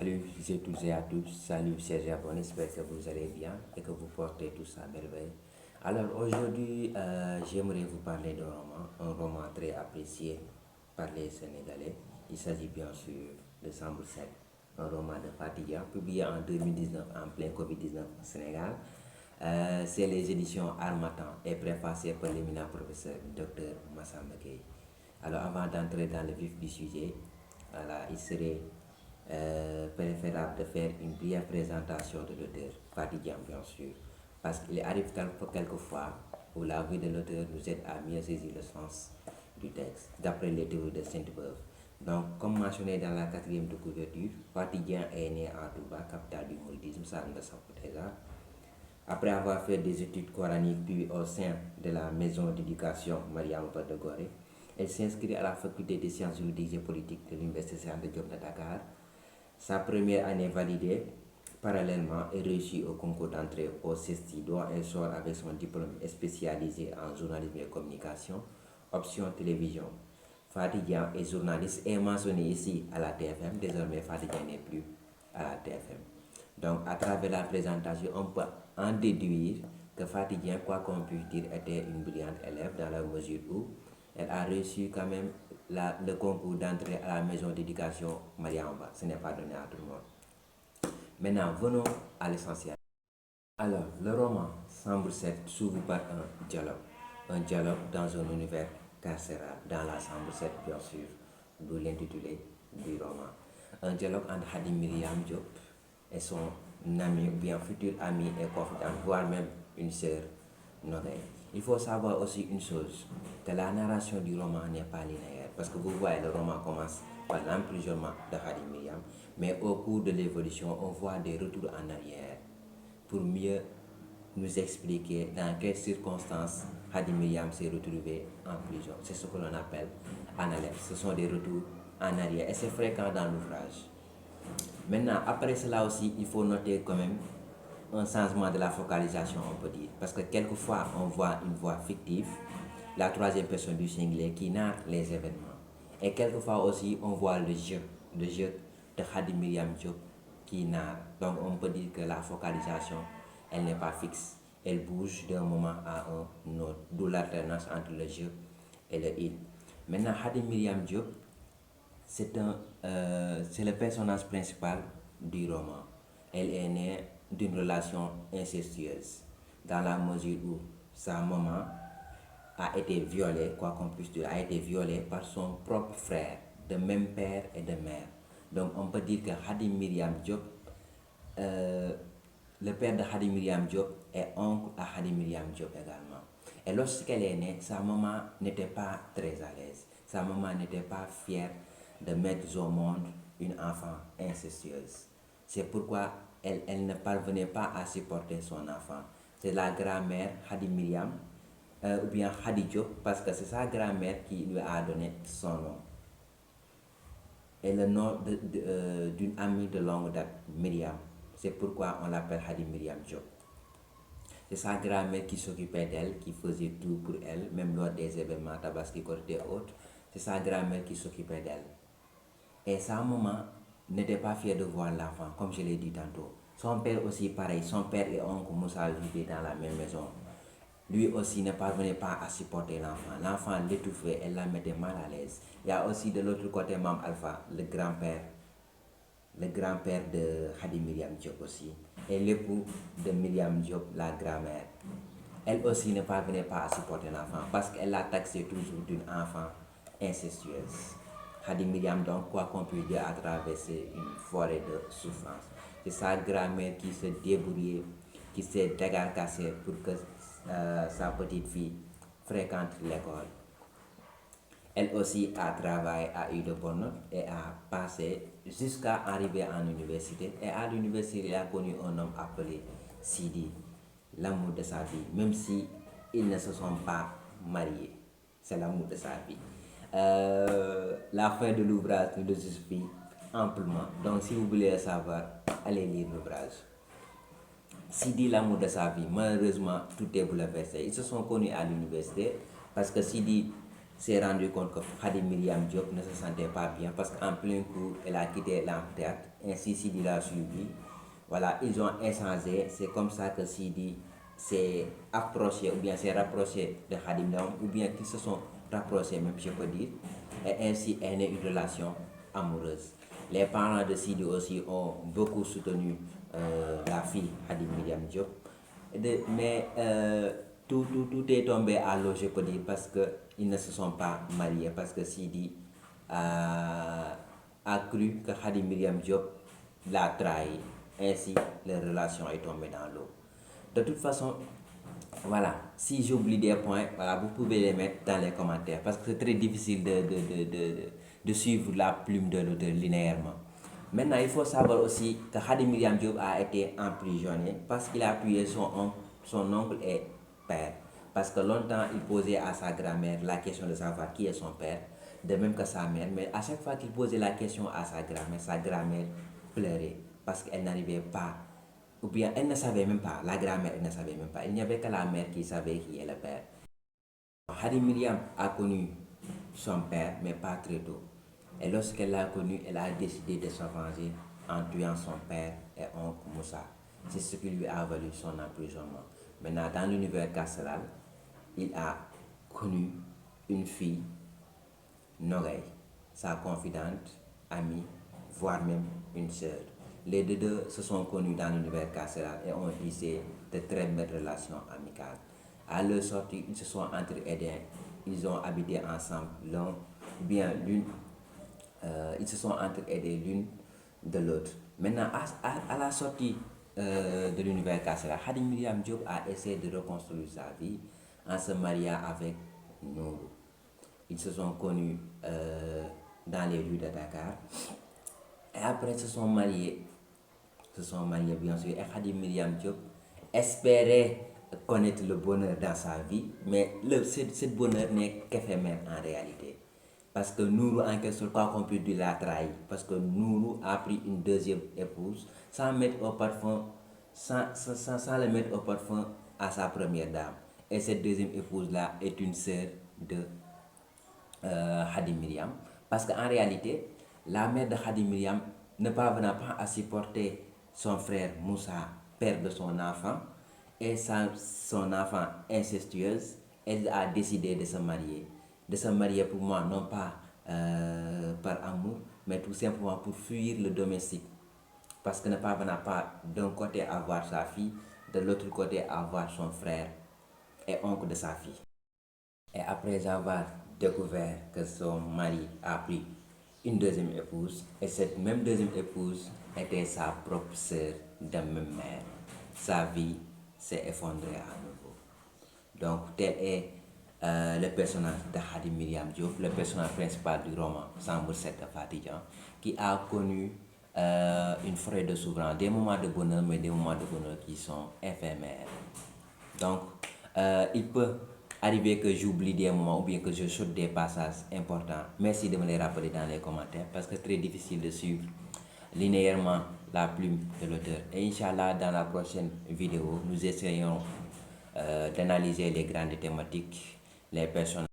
Salut à tous et à tous, salut chers Japonais, j'espère que vous allez bien et que vous portez tous à merveille. Alors aujourd'hui, j'aimerais vous parler d'un roman, un roman très apprécié par les Sénégalais. Il s'agit bien sûr de Sambre 7, un roman de Fatiga, publié en 2019 en plein Covid-19 au Sénégal. C'est les éditions Harmattan et préfacé par l'éminent professeur Dr Massamba Gueye. Alors avant d'entrer dans le vif du sujet, voilà, il serait préférable de faire une brève présentation de l'auteur, Fatidian bien sûr, parce qu'il arrive quelquefois où la vie de l'auteur nous aide à mieux saisir le sens du texte, d'après les théories de Sainte-Beuve. Donc, comme mentionné dans la quatrième de couverture, Fatidian est né à Touba, capitale du mouridisme, ça nous le déjà. Après avoir fait des études coraniques puis au sein de la maison d'éducation Mariam de Gorée, elle s'inscrit à la faculté des sciences juridiques et politiques de l'Université Cheikh Anta Diop de Dakar. Sa première année validée parallèlement et réussie au concours d'entrée au CESTI, dont elle sort avec son diplôme spécialisé en journalisme et communication, option télévision. Fatidian est journaliste et mentionné ici à la TFM. Désormais, Fatidian n'est plus à la TFM. Donc, à travers la présentation, on peut en déduire que Fatidian, quoi qu'on puisse dire, était une brillante élève dans la mesure où elle a reçu quand même le concours d'entrée à la maison d'éducation Mariamba. Ce n'est pas donné à tout le monde. Maintenant, venons à l'essentiel. Alors, le roman Chambre 7 s'ouvre par un dialogue. Un dialogue dans un univers carcéral, dans la Chambre 7, bien sûr, d'où l'intitulé du roman. Un dialogue entre Hadi Myriam Diop et son ami, ou bien futur ami et confident, voire même une sœur, Nogay. Il faut savoir aussi une chose, que la narration du roman n'est pas linéaire, parce que vous voyez, le roman commence par l'emprisonnement de Hadi Myriam, mais au cours de l'évolution, on voit des retours en arrière pour mieux nous expliquer dans quelles circonstances Hadi Myriam s'est retrouvé en prison. C'est ce que l'on appelle analepse. Ce sont des retours en arrière et c'est fréquent dans l'ouvrage. Maintenant, après cela aussi, il faut noter quand même un changement de la focalisation, on peut dire. Parce que quelquefois, on voit une voix fictive, la troisième personne du singulier qui narre les événements. Et quelquefois aussi, on voit le jeu de Hadi Myriam Diop qui narre. Donc, on peut dire que la focalisation, elle n'est pas fixe. Elle bouge d'un moment à un autre, d'où l'alternance entre le jeu et le il. Maintenant, Hadi Myriam Diop, c'est le personnage principal du roman. Elle est née d'une relation incestueuse, dans la mesure où sa maman a été violée, quoi qu'on puisse dire, a été violée par son propre frère, de même père et de mère. Donc on peut dire que Hadi Myriam Diop, le père de Hadi Myriam Diop est oncle à Hadi Myriam Diop également. Et lorsqu'elle est née, sa maman n'était pas très à l'aise. Sa maman n'était pas fière de mettre au monde une enfant incestueuse. C'est pourquoi elle ne parvenait pas à supporter son enfant. C'est la grand-mère Hadi Myriam, ou bien Hadi Diop, parce que c'est sa grand-mère qui lui a donné son nom. Et le nom d'une amie de longue date, Myriam. C'est pourquoi on l'appelle Hadi Myriam Diop. C'est sa grand-mère qui s'occupait d'elle, qui faisait tout pour elle, même lors des événements Tabaski, Côté et autres. C'est sa grand-mère qui s'occupait d'elle. Et sa maman n'était pas fière de voir l'enfant, comme je l'ai dit tantôt. Son père aussi, pareil, son père et oncle Moussa vivaient dans la même maison. Lui aussi ne parvenait pas à supporter l'enfant. L'enfant l'étouffait, elle la mettait mal à l'aise. Il y a aussi de l'autre côté Mam Alpha, le grand-père de Hadi Myriam Diop aussi, et l'époux de Myriam Diop, la grand-mère. Elle aussi ne parvenait pas à supporter l'enfant parce qu'elle l'a taxé toujours d'une enfant incestueuse. Hadi Myriam, donc, quoi qu'on puisse dire, a traversé une forêt de souffrance. C'est sa grand-mère qui se débrouillait, qui s'est dégarcassée pour que sa petite fille fréquente l'école. Elle aussi a travaillé, a eu de bonnes notes et a passé jusqu'à arriver en université. Et à l'université, elle a connu un homme appelé Sidi, l'amour de sa vie, même si ils ne se sont pas mariés. C'est l'amour de sa vie. La fin de l'ouvrage nous le justifie amplement. Donc, si vous voulez le savoir, allez lire l'ouvrage. Sidi, l'amour de sa vie, malheureusement, tout est bouleversé. Ils se sont connus à l'université parce que Sidi s'est rendu compte que Khady Myriam Diop ne se sentait pas bien parce qu'en plein coup, elle a quitté l'amphithéâtre. Ainsi, Sidi l'a suivi. Voilà, ils ont échangé. C'est comme ça que Sidi s'est approché ou bien s'est rapproché de Khady Myriam ou bien qu'ils se sont rapprochés même, je peux dire. Et ainsi est née une relation amoureuse. Les parents de Sidi aussi ont beaucoup soutenu la fille Khady Myriam Diop. Mais tout est tombé à l'eau, je peux dire, parce qu'ils ne se sont pas mariés, parce que Sidi a cru que Khady Myriam Diop l'a trahi. Ainsi, leur relation est tombée dans l'eau. De toute façon, voilà, si j'oublie des points, voilà, vous pouvez les mettre dans les commentaires parce que c'est très difficile de suivre la plume de l'auteur linéairement. Maintenant, il faut savoir aussi que Khady Myriam Diop a été emprisonné parce qu'il a tué son oncle et père. Parce que longtemps, il posait à sa grand-mère la question de savoir qui est son père, de même que sa mère. Mais à chaque fois qu'il posait la question à sa grand-mère pleurait parce qu'elle n'arrivait pas, ou bien elle ne savait même pas, la grand-mère elle ne savait même pas. Il n'y avait que la mère qui savait qui est le père. Khady Myriam a connu son père, mais pas très tôt. Et lorsqu'elle l'a connu, elle a décidé de se venger en tuant son père et oncle Moussa. C'est ce qui lui a valu son emprisonnement. Maintenant, dans l'univers carcéral, il a connu une fille, Nogaï, sa confidente, amie, voire même une sœur. Les deux se sont connus dans l'univers carcéral et ont tissé de très belles relations amicales. À leur sortie, ils se sont entre-aidés, ils ont habité ensemble, ils se sont entre-aidés l'une de l'autre. Maintenant, à la sortie de l'univers carcéral, Khady Myriam Diop a essayé de reconstruire sa vie en se mariant avec Nourou. Ils se sont connus dans les rues de Dakar et après se sont mariés bien sûr. Et Khady Myriam Diop espérait connaître le bonheur dans sa vie, mais ce bonheur n'est qu'éphémère en réalité. Parce que Nourou, en quelque sorte, quoi qu'on puisse dire, l'a trahi. Parce que Nourou a pris une deuxième épouse sans mettre au parfum, sans le mettre au parfum à sa première dame. Et cette deuxième épouse-là est une sœur de Khady Myriam. Parce qu'en réalité, la mère de Khady Myriam, ne parvenant pas à supporter son frère Moussa, père de son enfant, et son enfant incestueuse, elle a décidé de se marier. De se marier pour moi, non pas par amour, mais tout simplement pour fuir le domestique. Parce que ne parvenant pas d'un côté à voir sa fille, de l'autre côté à voir son frère et oncle de sa fille. Et après avoir découvert que son mari a pris une deuxième épouse, et cette même deuxième épouse était sa propre sœur de même mère, sa vie s'est effondrée à nouveau. Donc tel est le personnage de Khady Myriam Diop, le personnage principal du roman Sambour 7 de Fatidian, qui a connu une forêt de souverain, des moments de bonheur, mais des moments de bonheur qui sont éphémères. Donc, il peut arriver que j'oublie des moments ou bien que je saute des passages importants. Merci de me les rappeler dans les commentaires parce que c'est très difficile de suivre linéairement la plume de l'auteur. Et Inch'Allah, dans la prochaine vidéo, nous essayons d'analyser les grandes thématiques, les personnages.